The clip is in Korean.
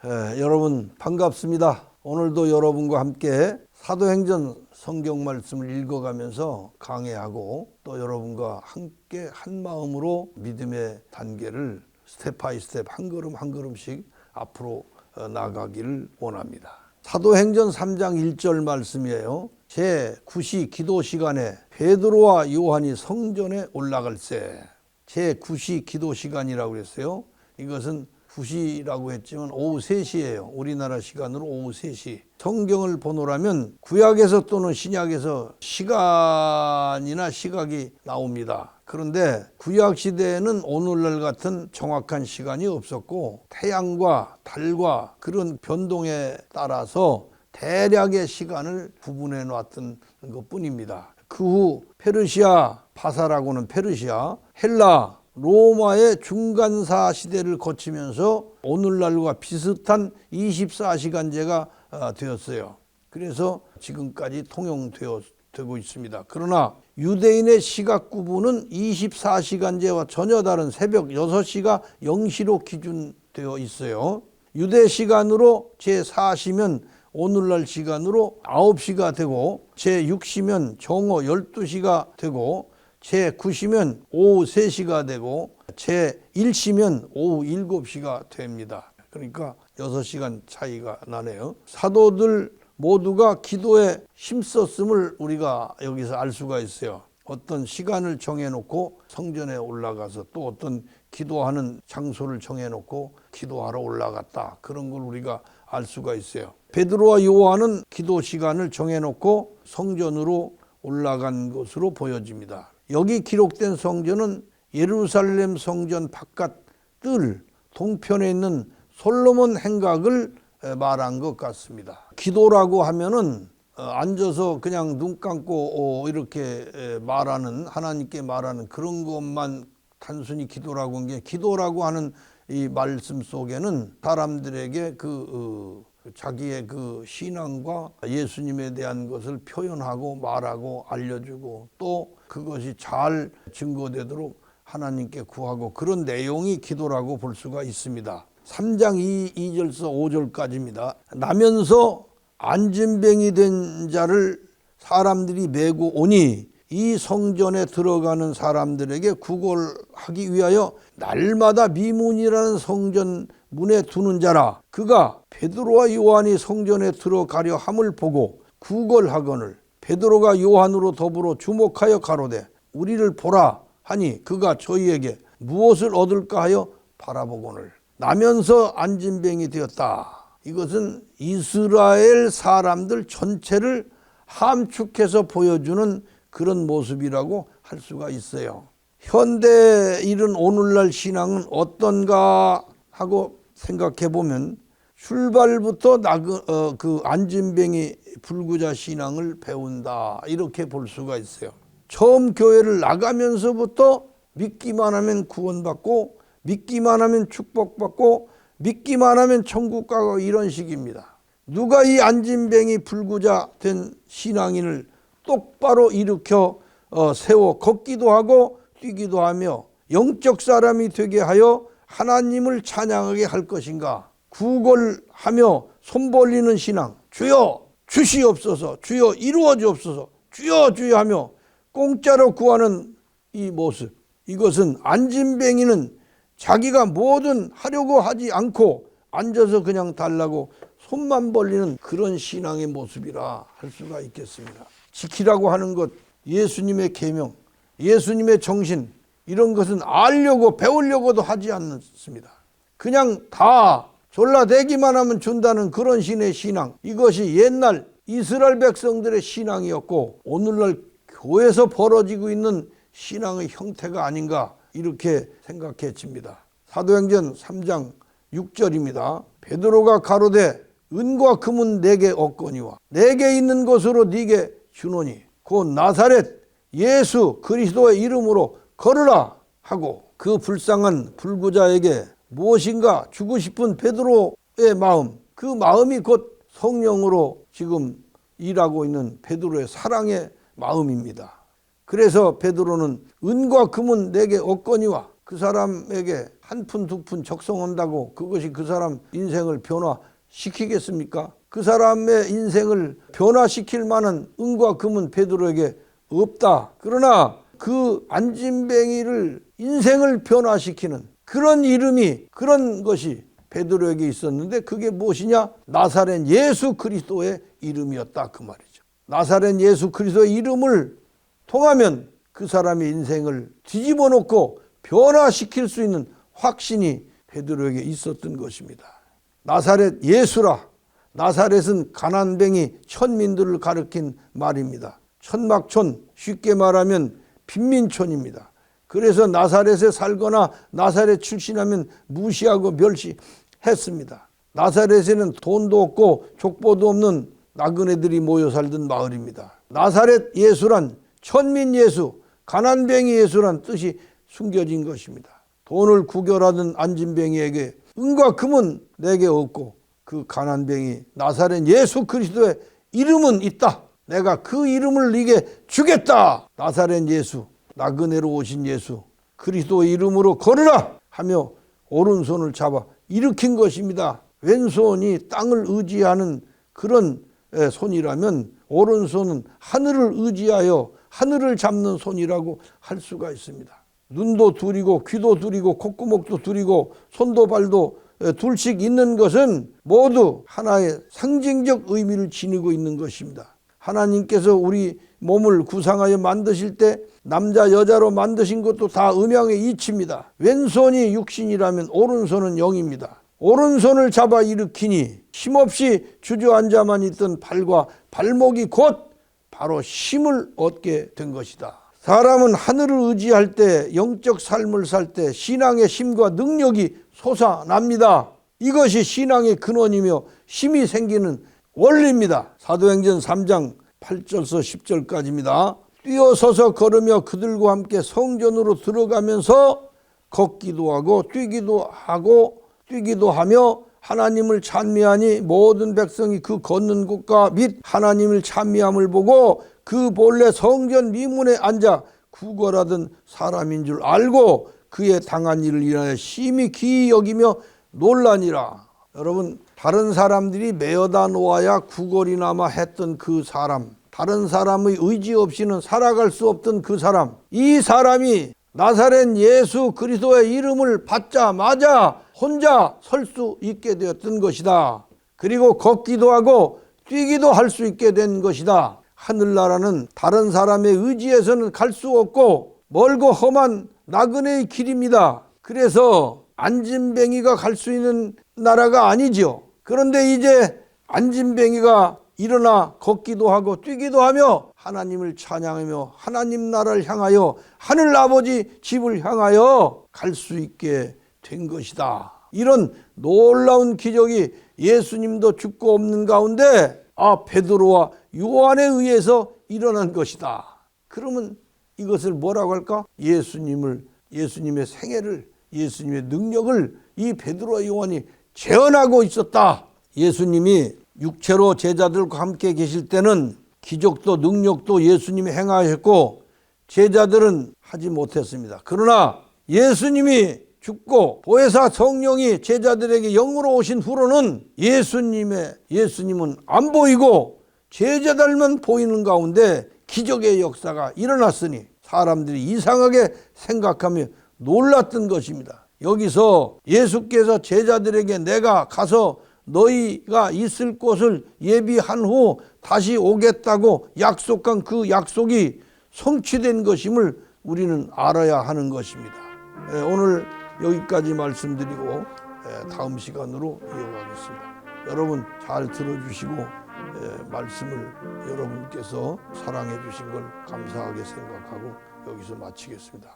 여러분 반갑습니다. 오늘도 여러분과 함께 사도행전 성경 말씀을 읽어가면서 강해하고 또 여러분과 함께 한 마음으로 믿음의 단계를 스텝 바이 스텝 한 걸음 한 걸음씩 앞으로 나가기를 원합니다. 사도행전 3장 1절 말씀이에요. 제9시 기도 시간에 베드로와 요한이 성전에 올라갈새. 제9시 기도 시간이라고 그랬어요. 이것은 9시라고 했지만 오후 3시예요. 우리나라 시간으로 오후 3시. 성경을 보노라면 구약에서 또는 신약에서 시간이나 시각이 나옵니다. 그런데 구약 시대에는 오늘날 같은 정확한 시간이 없었고 태양과 달과 그런 변동에 따라서 대략의 시간을 구분해 놨던 것뿐입니다. 그 후 페르시아, 바사라고는 페르시아, 헬라, 로마의 중간사 시대를 거치면서 오늘날과 비슷한 24시간제가 되었어요. 그래서 지금까지 통용되고 있습니다. 그러나 유대인의 시각 구분은 24시간제와 전혀 다른 새벽 6시가 0시로 기준되어 있어요. 유대 시간으로 제4시면 오늘날 시간으로 9시가 되고 제6시면 정오 12시가 되고 제9시면 오후 3시가 되고 제1시면 오후 7시가 됩니다. 그러니까 6시간 차이가 나네요. 사도들 모두가 기도에 힘썼음을 우리가 여기서 알 수가 있어요. 어떤 시간을 정해놓고 성전에 올라가서 또 어떤 기도하는 장소를 정해놓고 기도하러 올라갔다. 그런 걸 우리가 알 수가 있어요. 베드로와 요한은 기도 시간을 정해놓고 성전으로 올라간 것으로 보여집니다. 여기 기록된 성전은 예루살렘 성전 바깥 뜰 동편에 있는 솔로몬 행각을 말한 것 같습니다. 기도라고 하면은 앉아서 그냥 눈 감고 이렇게 말하는, 하나님께 말하는 그런 것만 단순히 기도라고 한 게, 기도라고 하는 이 말씀 속에는 사람들에게 자기의 그 신앙과 예수님에 대한 것을 표현하고 말하고 알려주고 또 그것이 잘 증거되도록 하나님께 구하고 그런 내용이 기도라고 볼 수가 있습니다. 3장 2절서 5절까지입니다. 나면서 안진뱅이 된 자를 사람들이 메고 오니 이 성전에 들어가는 사람들에게 구걸하기 위하여 날마다 미문이라는 성전 문에 두는 자라. 그가 베드로와 요한이 성전에 들어가려 함을 보고 구걸하거늘 베드로가 요한으로 더불어 주목하여 가로되 우리를 보라 하니 그가 저희에게 무엇을 얻을까 하여 바라보거늘 나면서 안진뱅이 되었다. 이것은 이스라엘 사람들 전체를 함축해서 보여주는 그런 모습이라고 할 수가 있어요. 현대에 이른 오늘날 신앙은 어떤가 하고 생각해 보면 출발부터 그 안진뱅이 불구자 신앙을 배운다 이렇게 볼 수가 있어요. 처음 교회를 나가면서부터 믿기만 하면 구원받고 믿기만 하면 축복받고 믿기만 하면 천국 가고 이런 식입니다. 누가 이 안진뱅이 불구자 된 신앙인을 똑바로 일으켜 세워 걷기도 하고 뛰기도 하며 영적 사람이 되게 하여 하나님을 찬양하게 할 것인가? 구걸하며 손 벌리는 신앙, 주여 주시옵소서, 주여 이루어 주옵소서, 주여 주여 하며 공짜로 구하는 이 모습, 이것은 안진뱅이는 자기가 뭐든 하려고 하지 않고 앉아서 그냥 달라고 손만 벌리는 그런 신앙의 모습이라 할 수가 있겠습니다. 지키라고 하는 것, 예수님의 계명, 예수님의 정신, 이런 것은 알려고 배우려고도 하지 않습니다. 그냥 다 졸라대기만 하면 준다는 그런 신의 신앙, 이것이 옛날 이스라엘 백성들의 신앙이었고 오늘날 교회에서 벌어지고 있는 신앙의 형태가 아닌가 이렇게 생각해집니다. 사도행전 3장 6절입니다. 베드로가 가로되 은과 금은 내게 없거니와 내게 있는 것으로 네게 주노니 곧 나사렛 예수 그리스도의 이름으로 걸으라 하고 그 불쌍한 불구자에게 무엇인가 주고 싶은 베드로의 마음, 그 마음이 곧 성령으로 지금 일하고 있는 베드로의 사랑의 마음입니다. 그래서 베드로는 은과 금은 내게 없거니와 그 사람에게 한 푼 두 푼 적성한다고 그것이 그 사람 인생을 변화시키겠습니까? 그 사람의 인생을 변화시킬 만한 은과 금은 베드로에게 없다. 그러나 그 안진뱅이를 인생을 변화시키는 그런 이름이, 그런 것이 베드로에게 있었는데 그게 무엇이냐? 나사렛 예수 그리스도의 이름이었다 그 말이죠. 나사렛 예수 그리스도의 이름을 통하면 그 사람의 인생을 뒤집어 놓고 변화시킬 수 있는 확신이 베드로에게 있었던 것입니다. 나사렛 예수라. 나사렛은 가난뱅이 천민들을 가리킨 말입니다. 천막촌, 쉽게 말하면 빈민촌입니다. 그래서 나사렛에 살거나 나사렛 출신하면 무시하고 멸시했습니다. 나사렛에는 돈도 없고 족보도 없는 나그네들이 모여 살던 마을입니다. 나사렛 예수란 천민 예수, 가난뱅이 예수란 뜻이 숨겨진 것입니다. 돈을 구결하던 안진뱅이에게 은과 금은 내게 없고 그 가난뱅이 나사렛 예수 그리스도의 이름은 있다. 내가 그 이름을 네게 주겠다. 나사렛 예수, 나그네로 오신 예수 그리스도의 이름으로 걸으라 하며 오른손을 잡아 일으킨 것입니다. 왼손이 땅을 의지하는 그런 손이라면 오른손은 하늘을 의지하여 하늘을 잡는 손이라고 할 수가 있습니다. 눈도 둘이고 귀도 둘이고 콧구멍도 둘이고 손도 발도 둘씩 있는 것은 모두 하나의 상징적 의미를 지니고 있는 것입니다. 하나님께서 우리 몸을 구상하여 만드실 때 남자 여자로 만드신 것도 다 음양의 이치입니다. 왼손이 육신이라면 오른손은 영입니다. 오른손을 잡아 일으키니 힘없이 주저앉아만 있던 발과 발목이 곧 바로 힘을 얻게 된 것이다. 사람은 하늘을 의지할 때, 영적 삶을 살 때 신앙의 힘과 능력이 솟아납니다. 이것이 신앙의 근원이며 힘이 생기는 원리입니다. 사도행전 3장 8절서 10절까지입니다. 뛰어서서 걸으며 그들과 함께 성전으로 들어가면서 걷기도 하고 뛰기도 하며 하나님을 찬미하니 모든 백성이 그 걷는 곳과 및 하나님을 찬미함을 보고 그 본래 성전 미문에 앉아 구걸하던 사람인 줄 알고 그의 당한 일을 인하여 심히 기이 여기며 놀라니라. 여러분, 다른 사람들이 메어다 놓아야 구걸이나마 했던 그 사람, 다른 사람의 의지 없이는 살아갈 수 없던 그 사람, 이 사람이 나사렛 예수 그리스도의 이름을 받자마자 혼자 설 수 있게 되었던 것이다. 그리고 걷기도 하고 뛰기도 할 수 있게 된 것이다. 하늘나라는 다른 사람의 의지에서는 갈 수 없고 멀고 험한 나그네의 길입니다. 그래서 안진뱅이가 갈 수 있는 나라가 아니죠. 그런데 이제 안진뱅이가 일어나 걷기도 하고 뛰기도 하며 하나님을 찬양하며 하나님 나라를 향하여 하늘 아버지 집을 향하여 갈 수 있게 된 것이다. 이런 놀라운 기적이 예수님도 죽고 없는 가운데 베드로와 요한에 의해서 일어난 것이다. 그러면 이것을 뭐라고 할까? 예수님의 생애를, 예수님의 능력을 이 베드로와 요한이 재현하고 있었다. 예수님이 육체로 제자들과 함께 계실 때는 기적도 능력도 예수님이 행하셨고 제자들은 하지 못했습니다. 그러나 예수님이 죽고 보혜사 성령이 제자들에게 영으로 오신 후로는 예수님은 안 보이고 제자들만 보이는 가운데 기적의 역사가 일어났으니 사람들이 이상하게 생각하며 놀랐던 것입니다. 여기서 예수께서 제자들에게 내가 가서 너희가 있을 곳을 예비한 후 다시 오겠다고 약속한 그 약속이 성취된 것임을 우리는 알아야 하는 것입니다. 오늘 여기까지 말씀드리고 다음 시간으로 이어가겠습니다. 여러분 잘 들어주시고 말씀을 여러분께서 사랑해 주신 걸 감사하게 생각하고 여기서 마치겠습니다.